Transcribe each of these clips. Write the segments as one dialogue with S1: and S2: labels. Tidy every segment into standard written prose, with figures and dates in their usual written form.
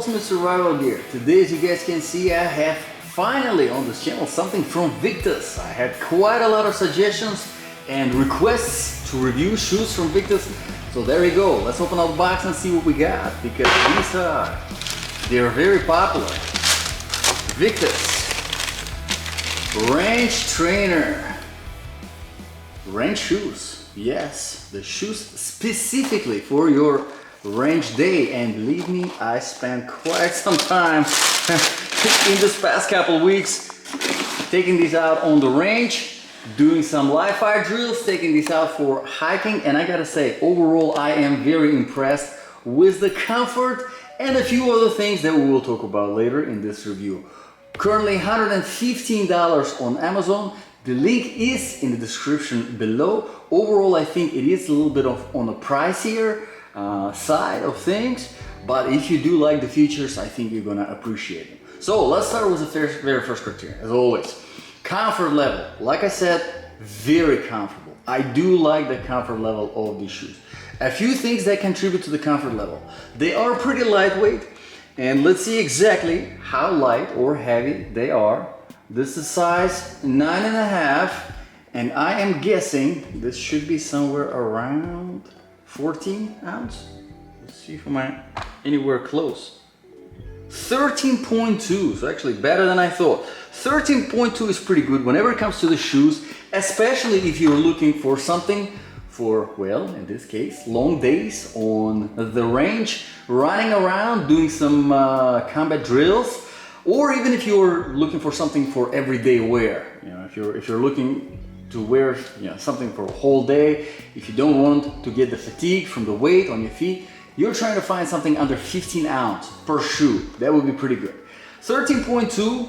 S1: ultimate survival gear. Today, as you guys can see, I have finally on this channel something from Viktos. I had quite a lot of suggestions and requests to review shoes from Viktos. So there you go. Let's open up the box and see what we got, because they're very popular. Viktos Range Trainer. Range shoes. Yes, the shoes specifically for your range day, and believe me, I spent quite some time in this past couple of weeks taking these out on the range, doing some live fire drills, taking these out for hiking, and I gotta say, overall I am very impressed with the comfort and a few other things that we will talk about later in this review. Currently $115 on Amazon. The link is in the description below. Overall, I think it is a little bit on the pricier side of things, but if you do like the features, I think you're gonna appreciate them. So let's start with the very first criteria, as always. Comfort level. Like I said, very comfortable. I do like the comfort level of these shoes. A few things that contribute to the comfort level. They are pretty lightweight, and let's see exactly how light or heavy they are. This is size 9.5, and I am guessing this should be somewhere around 14 ounce. Let's see if I'm anywhere close. 13.2, so actually better than I thought. 13.2 is pretty good whenever it comes to the shoes, especially if you're looking for something for, well, in this case, long days on the range, running around, doing some combat drills, or even if you're looking for something for everyday wear. You know, if you're looking to wear, you know, something for a whole day, if you don't want to get the fatigue from the weight on your feet, you're trying to find something under 15 ounce per shoe. That would be pretty good. 13.2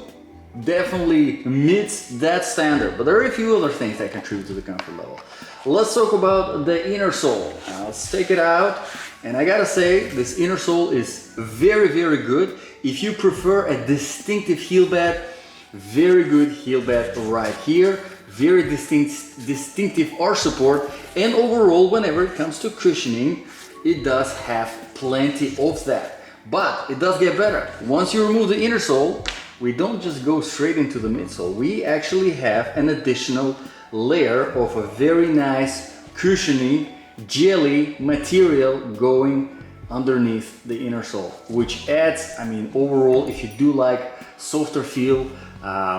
S1: definitely meets that standard, but there are a few other things that contribute to the comfort level. Let's talk about the inner sole. Let's take it out, and I gotta say, this inner sole is very, very good. If you prefer a distinctive heel bed, very good heel bed right here. Very distinctive arch support, and overall, whenever it comes to cushioning, it does have plenty of that. But it does get better. Once you remove the inner sole, we don't just go straight into the midsole. We actually have an additional layer of a very nice cushiony jelly material going underneath the inner sole, which adds, I mean, overall, if you do like softer feel,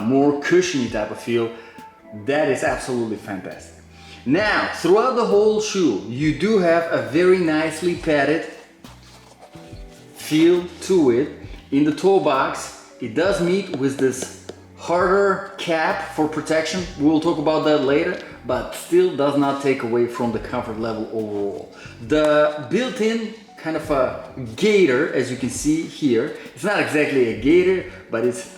S1: more cushiony type of feel, that is absolutely fantastic. Now, throughout the whole shoe, you do have a very nicely padded feel to it. In the toe box, it does meet with this harder cap for protection. We will talk about that later, but still does not take away from the comfort level overall. The built-in kind of a gaiter, as you can see here, it's not exactly a gaiter, but it's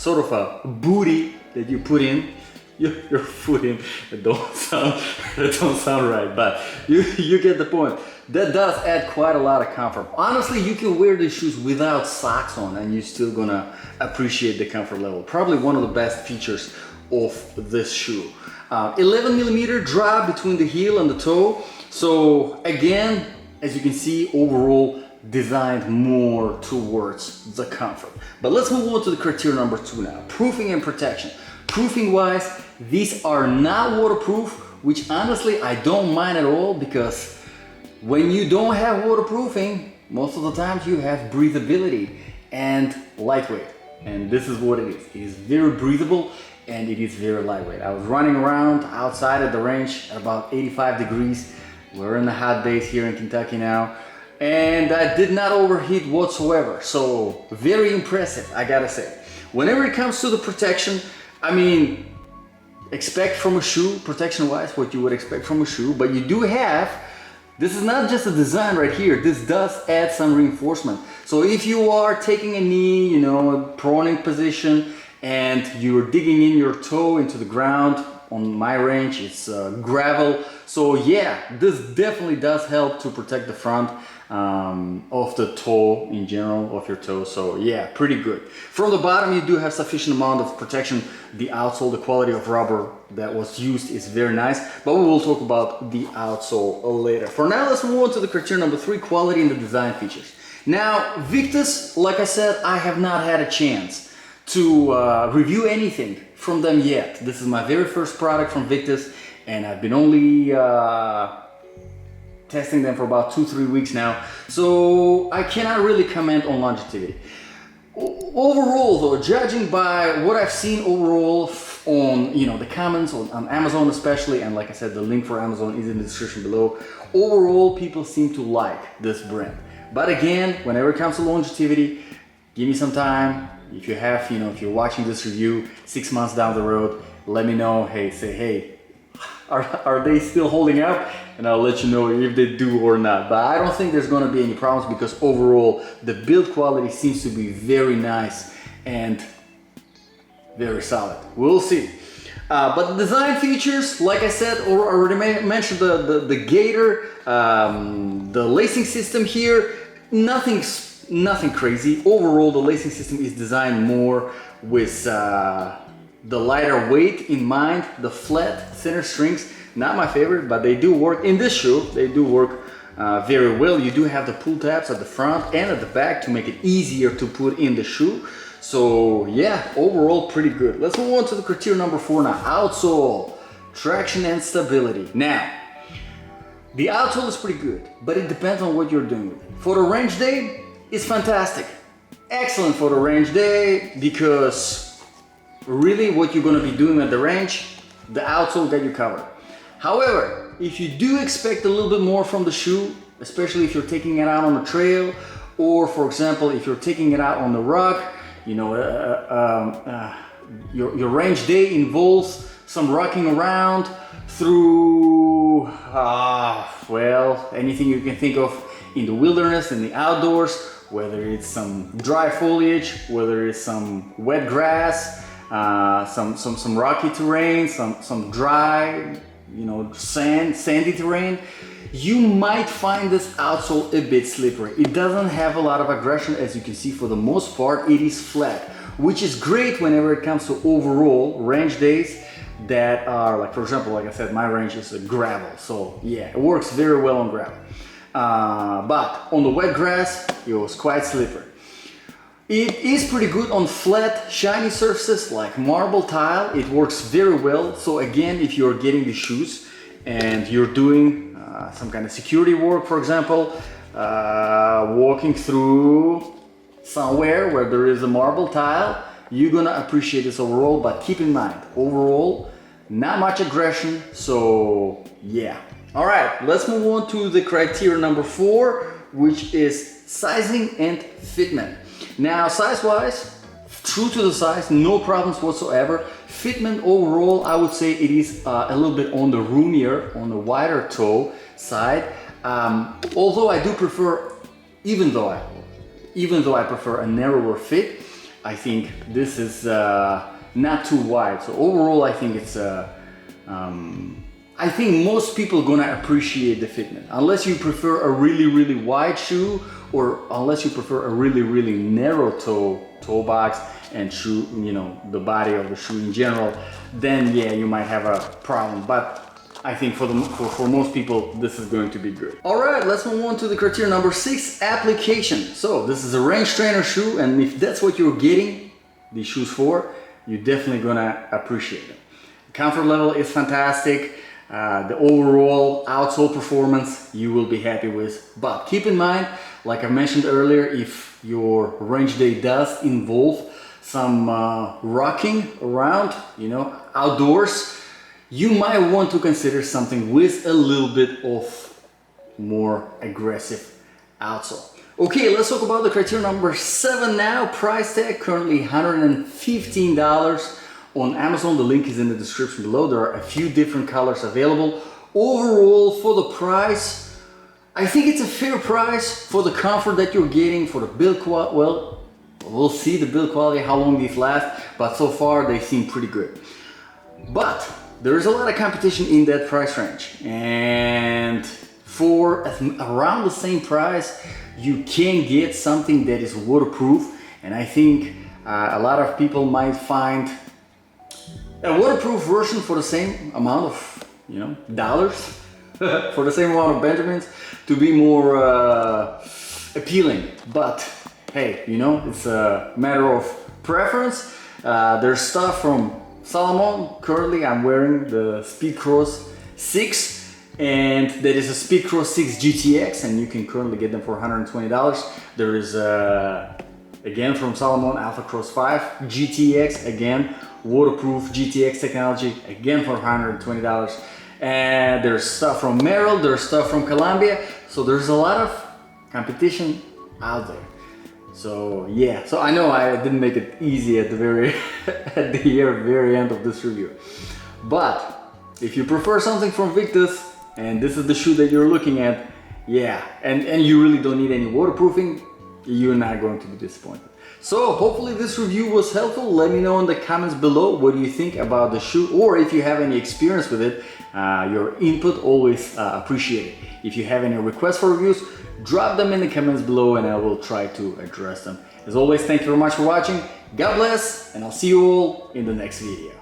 S1: sort of a booty that you put in your foot in. It don't sound right, but you get the point. That does add quite a lot of comfort. Honestly, you can wear these shoes without socks on and you're still gonna appreciate the comfort level. Probably one of the best features of this shoe. 11mm drop between the heel and the toe. So again, as you can see, overall designed more towards the comfort. But let's move on to the criteria number 2 now. Proofing and protection. Proofing wise, these are not waterproof, which honestly I don't mind at all, because when you don't have waterproofing, most of the times you have breathability and lightweight. And this is what it is. It is very breathable and it is very lightweight. I was running around outside at the range at about 85 degrees. We're in the hot days here in Kentucky now, and I did not overheat whatsoever. So very impressive, I gotta say. Whenever it comes to the protection, I mean, expect from a shoe, protection-wise, what you would expect from a shoe, but you do have, this is not just a design right here, this does add some reinforcement. So if you are taking a knee, you know, proning position, and you're digging in your toe into the ground, on my range it's gravel, so yeah, this definitely does help to protect the front of the toe in general, of your toe. So yeah, pretty good. From the bottom, you do have sufficient amount of protection. The outsole, the quality of rubber that was used is very nice, but we will talk about the outsole later. For now, let's move on to the criteria number 3, quality and the design features. Now, Viktos, like I said, I have not had a chance to review anything from them yet. This is my very first product from Viktos, and I've been only testing them for about 2-3 weeks now, so I cannot really comment on longevity. Overall though, judging by what I've seen overall on the comments on Amazon especially, and like I said, the link for Amazon is in the description below, overall people seem to like this brand. But again, whenever it comes to longevity, give me some time. If you have, if you're watching this review 6 months down the road, let me know. Hey, are they still holding up? And I'll let you know if they do or not. But I don't think there's going to be any problems, because overall the build quality seems to be very nice and very solid. We'll see. But the design features, like I said, or already mentioned, the gaiter, the lacing system here, nothing crazy. Overall, the lacing system is designed more with the lighter weight in mind. The flat, thinner strings, not my favorite, but they do work in this shoe. They do work very well. You do have the pull tabs at the front and at the back to make it easier to put in the shoe. So yeah, overall pretty good. Let's move on to the criteria number 4 now. Outsole, traction and stability. Now, the outsole is pretty good, but it depends on what you're doing with it. For the range day, it's fantastic. Excellent for the range day, because really what you're going to be doing at the range, the outsole got you covered. However, if you do expect a little bit more from the shoe, especially if you're taking it out on the trail, or for example, if you're taking it out on the rock, your range day involves some rocking around through, anything you can think of in the wilderness, in the outdoors, whether it's some dry foliage, whether it's some wet grass, some rocky terrain, some dry, sandy terrain, you might find this outsole a bit slippery. It doesn't have a lot of aggression, as you can see. For the most part, it is flat, which is great whenever it comes to overall range days that are, like, for example, like I said, my range is a gravel, so yeah, it works very well on gravel. But on the wet grass, it was quite slippery. It is pretty good on flat, shiny surfaces like marble tile. It works very well. So again, if you're getting the shoes and you're doing some kind of security work, for example, walking through somewhere where there is a marble tile, you're gonna appreciate this overall. But keep in mind, overall, not much aggression. So yeah. All right, let's move on to the criteria number 4, which is sizing and fitment. Now, size-wise, true to the size, no problems whatsoever. Fitment overall, I would say it is a little bit on the roomier, on the wider toe side. Although I do prefer, even though I prefer a narrower fit, I think this is not too wide. So overall, I think it's I think most people are gonna appreciate the fitment, unless you prefer a really wide shoe, or unless you prefer a really narrow toe box and shoe, the body of the shoe in general. Then yeah, you might have a problem. But I think for most people, this is going to be good. All right, let's move on to the criteria number 6, application. So this is a Range Trainer shoe, and if that's what you're getting these shoes for, you're definitely gonna appreciate them. The comfort level is fantastic. The overall outsole performance you will be happy with. But keep in mind, like I mentioned earlier, if your range day does involve some rocking around, outdoors, you might want to consider something with a little bit of more aggressive outsole. Okay, let's talk about the criteria number 7 now. Price tag currently $115 on Amazon. The link is in the description below. There are a few different colors available. Overall, for the price, I think it's a fair price for the comfort that you're getting, for the build quality. Well, we'll see the build quality, how long these last, but so far they seem pretty good. But there is a lot of competition in that price range, and for around the same price, you can get something that is waterproof. And I think a lot of people might find a waterproof version for the same amount of dollars for the same amount of Benjamins to be more appealing, but hey, you know, it's a matter of preference. There's stuff from Salomon. Currently I'm wearing the Speedcross 6, and there is a Speedcross 6 GTX, and you can currently get them for $120. There is again from Salomon Alpha Cross 5 GTX, again waterproof GTX technology, again for $120. And there's stuff from Merrell, there's stuff from Columbia, so there's a lot of competition out there. So yeah, so I know I didn't make it easy at the very very end of this review, but if you prefer something from Viktos and this is the shoe that you're looking at, yeah, and you really don't need any waterproofing, you're not going to be disappointed. So hopefully this review was helpful. Let me know in the comments below what do you think about the shoe, or if you have any experience with it. Your input always appreciated. If you have any requests for reviews, drop them in the comments below and I will try to address them. As always, thank you very much for watching. God bless, and I'll see you all in the next video.